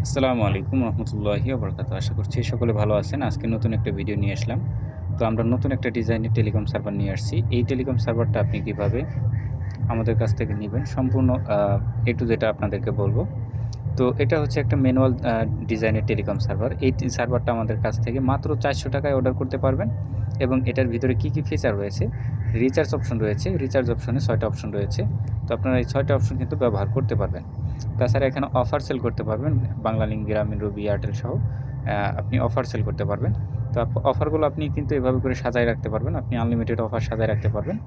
আসসালামু আলাইকুম রহমতুল্লাহি ওয়া আশা করছি সকলে ভালো আছেন। আজকে নতুন একটা ভিডিও নিয়ে আসলাম। তো আমরা নতুন একটা ডিজাইনের টেলিকম সার্ভার নিয়ে আসছি। এই টেলিকম সার্ভারটা আপনি কিভাবে আমাদের কাছ থেকে নিবেন সম্পূর্ণ A to Z আপনাদেরকে বলবো। তো এটা হচ্ছে একটা ম্যানুয়াল ডিজাইনের টেলিকম সার্ভার। এই সার্ভারটা আমাদের কাছ থেকে মাত্র ৳400 অর্ডার করতে পারবেন এবং এটার ভিতরে কি ফিচার রয়েছে? রিচার্জ অপশন রয়েছে। রিচার্জ অপশনে ৬ টা অপশন রয়েছে। তো আপনারা এই ৬ টা অপশন কিন্তু ব্যবহার করতে পারবেন। তাছাড়া এখানে অফার সেল করতে পারবেন। বাংলালিংক, গ্রামীণ, রবি, এয়ারটেল সহ আপনি অফার সেল করতে পারবেন। তো অফারগুলো আপনি কিন্তু এভাবে করে সাজায় রাখতে পারবেন। আপনি আনলিমিটেড অফার সাজায় রাখতে পারবেন।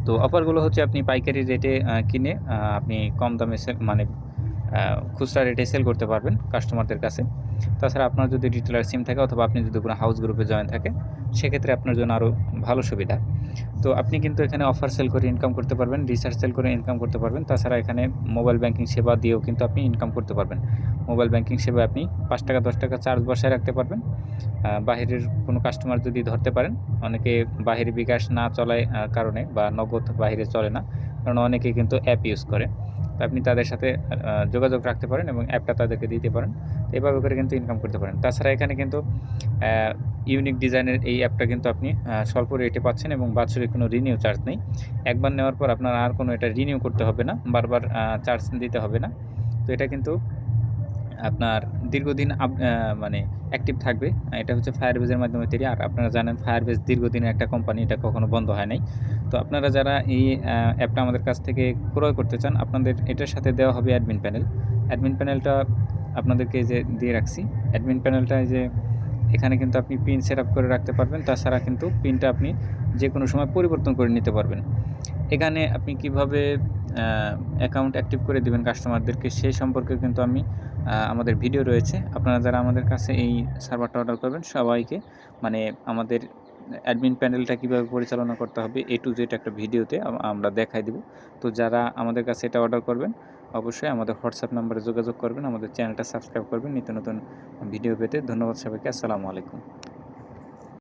তো অফারগুলো হচ্ছে আপনি পাইকারি রেটে কিনে আপনি কম দামে মানে খুচরা রেটে সেল করতে পারবেন কাস্টমারদের কাছে। তাছাড়া আপনার যদি রিটেলার সিম থাকে অথবা আপনি যদি কোনো হাউস গ্রুপে জয়েন থাকেন, সেক্ষেত্রে আপনার জন্য আরও ভালো সুবিধা। তো আপনি কিন্তু এখানে অফার সেল করে ইনকাম করতে পারবেন, রিচার্জ সেল করে ইনকাম করতে পারবেন। তাছাড়া এখানে মোবাইল ব্যাংকিং সেবা দিয়েও কিন্তু আপনি ইনকাম করতে পারবেন। মোবাইল ব্যাংকিং সেবায় আপনি ৳৫, ৳১০ চার্জ বসায় রাখতে পারবেন। বাহিরের কোনো কাস্টমার যদি ধরতে পারেন, অনেকে বাহিরে বিকাশ না চলায় কারণে বা নগদ বাহিরে চলে না। কারণ অনেকেই কিন্তু অ্যাপ ইউজ করে। তো আপনি তাদের সাথে যোগাযোগ রাখতে পারেন এবং অ্যাপটা তাদেরকে দিতে পারেন। এভাবে করে কিন্তু ইনকাম করতে পারেন। তাছাড়া এখানে কিন্তু অ্যা ইউনিক ডিজাইনের এই অ্যাপটা কিন্তু আপনি স্বল্প রেটে পাচ্ছেন এবং বাৎসরিক কোনো রিনিউ চার্জ নেই। একবার নেওয়ার পর আপনার আর কোনো এটা রিনিউ করতে হবে না। বারবার চার্জ দিতে হবে না। তো এটা কিন্তু আপনার দীর্ঘদিন মানে অ্যাক্টিভ থাকবে। এটা হচ্ছে ফায়ারবেজের মাধ্যমে তৈরি। আর আপনারা জানেন ফায়ারবেজ দীর্ঘদিনের একটা কোম্পানি, এটা কখনো বন্ধ হয় নাই। তো আপনারা যারা এই অ্যাপটা আমাদের কাছ থেকে ক্রয় করতে চান, আপনাদের এটার সাথে দেওয়া হবে অ্যাডমিন প্যানেল। অ্যাডমিন প্যানেলটা আপনাদেরকে এই যে দিয়ে রাখছি। অ্যাডমিন প্যানেলটা এই যে এখানে কিন্তু আপনি পিন সেটআপ করে রাখতে পারবেন। তাছাড়া কিন্তু পিনটা আপনি যেকোনো সময় পরিবর্তন করে নিতে পারবেন। এখানে আপনি কিভাবে অ্যাকাউন্ট অ্যাক্টিভ করে দিবেন কাস্টমারদেরকে সেই সম্পর্কে কিন্তু আমি আমাদের ভিডিও রয়েছে। আপনারা যারা আমাদের কাছে এই সার্ভারটা অর্ডার করবেন সবাইকে মানে আমাদের অ্যাডমিন প্যানেলটা কীভাবে পরিচালনা করতে হবে A to Z একটা ভিডিওতে আমরা দেখাই দেব। তো যারা আমাদের কাছে এটা অর্ডার করবেন অবশ্যই আমাদের হোয়াটসঅ্যাপ নাম্বারে যোগাযোগ করবেন। আমাদের চ্যানেলটা সাবস্ক্রাইব করবেন নিত্য নতুন ভিডিও পেতে। ধন্যবাদ সবাইকে। আসসালামু আলাইকুম।